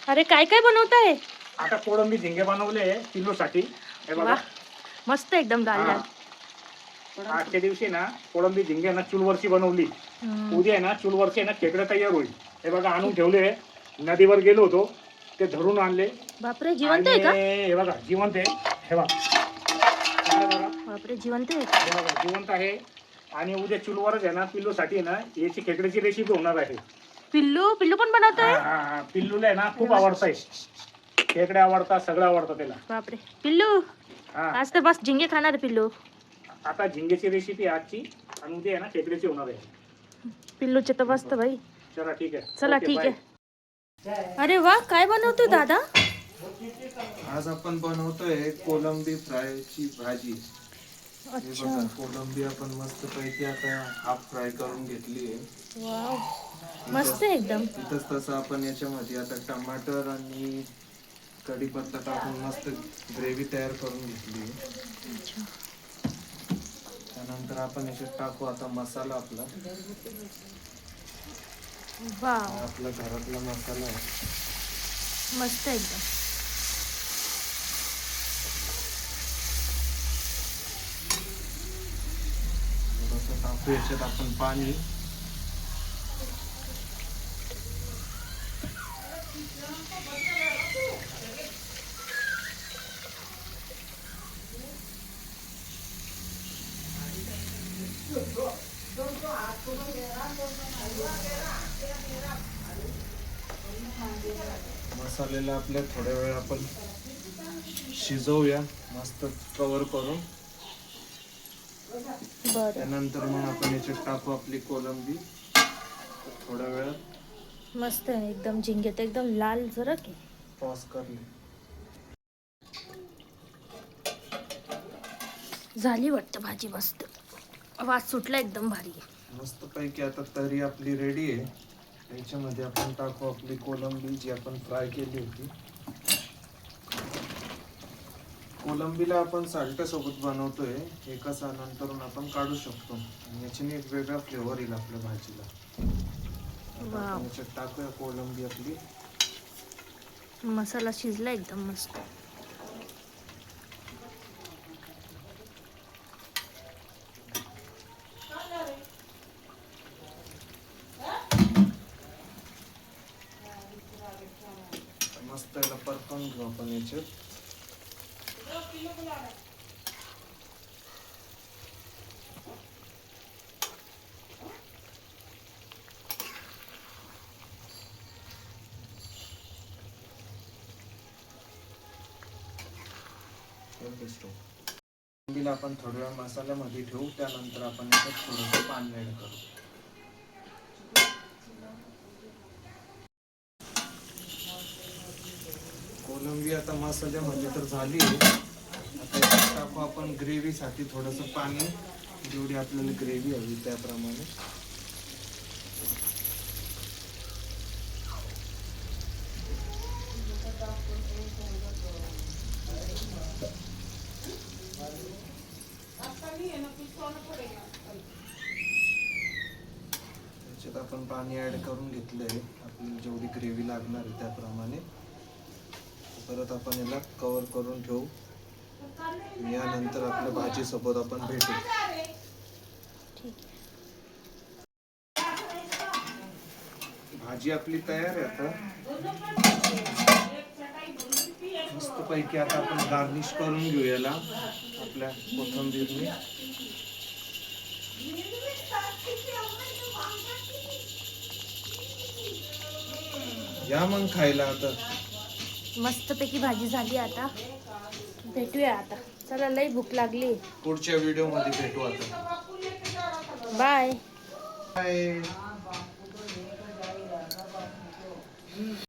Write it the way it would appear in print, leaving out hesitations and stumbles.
अरे काय काय बनवताय? आता कोळंबी झिंगे बनवले किलोसाठी. हे बघा. वाह, मस्त एकदम लाल लाल. आजच्या दिवशी ना कोळंबी झिंगे ना चुलवरची बनवली. उद्या ना चुलवरचे ना खेकडे तयार होईल. हे बघा आणून ठेवले. नदीवर गेलो होतो, ते धरून आणले. बापरे, जिवंत आहे का? हे बघा जिवंत आहे. हे बघा. बापरे, जिवंत आहे. हे बघा जिवंत आहे. आणि उद्या चुलवरच आहे ना पिल्लूसाठी ना याची खेकड्याची रेसिपी होणार आहे. पिल्लू पिल्लू पण बनवतोय? पिल्लूला आहे ना खूप आवडतंय. खेकडे आवडतात, सगळं आवडतं त्याला. बापरे, पिल्लू आज तर बस झिंगे खाणार पिल्लू. आता झिंगेची रेसिपी आजची आणि उद्या आहे ना खेकड्याची होणार आहे. पिल्लूचे तर मस्त भाई. चला ठीक आहे. चला ठीक आहे. अरे वा, काय बनवतोय दादा? आज आपण बनवतोय कोलंबी फ्रायची भाजी. अच्छा, कोलंबी आपण मस्त पैकी आता हाफ फ्राय करून घेतली आहे. वाव, मस्त आहे एकदम. तिथंच तसं आपण याच्यामध्ये आता टमाटर आणि कढीपत्ता टाकून मस्त ग्रेव्ही तयार करून घेतली आहे. अच्छा, त्यानंतर आपण याच्यात टाकू आता मसाला आपला. वाव, आपला घरातला मसाला आहे. मस्त एकदम. थोडंसं टाकू याच्यात आपण पाणी. मसाल्याला आपल्या थोड्या वेळ आपण शिजवूया मस्त कव्हर करून. बरं, त्यानंतर मग आपण याच्यात टाकू आपली कोलंबी. थोड्या वेळात मस्त आहे एकदम. झिंगे तर एकदम लाल जरा की. टॉस करले. झाली वाटतं भाजी मस्त. वास सुटला एकदम भारी. मस्त पैकी आता तरी आपली रेडी आहे. याच्यामध्ये आपण टाकू आपली कोलंबी जी आपण फ्राय केली होती. कोलंबीला आपण साल्टा सोबत बनवतोय. एका नंतरून आपण काढू शकतो आणि याच्याने एक वेगळा फ्लेवर येईल आपल्या भाजीला. वाव, याच्यात टाकूया कोलंबी आपली. मसाला शिजला एकदम मस्त. मस्त याला परतून घेऊ आपण याच्यात. कोलंबीला आपण थोड्या वेळ मसाल्यामध्ये ठेवू. त्यानंतर आपण याच्यात थोडंसं पाणी ऍड करू. कोलंबी आता मसाल्यामध्ये तर झाली आहे. आता याच्यात टाकू आपण ग्रेव्हीसाठी थोडंसं पाणी. जेवढी आपल्याला ग्रेव्ही हवी त्याप्रमाणे. याच्यात आपण पाणी ऍड करून घेतलंय. आपल्याला जेवढी ग्रेव्ही लागणार आहे त्याप्रमाणे. परत आपण याला कव्हर करून ठेवू. यानंतर आपल्या भाजी सोबत आपण भेटू. भाजी आपली तयार आहे आता. मस्त पैकी आता आपण गार्निश करून घेऊ याला आपल्या कोथिंबीरने. या मग खायला आता. मस्तपैकी भाजी झाली. आता भेटूया. आता चला, लई भूक लागली. पुढच्या व्हिडिओ मध्ये भेटू आता. बाय. बाय.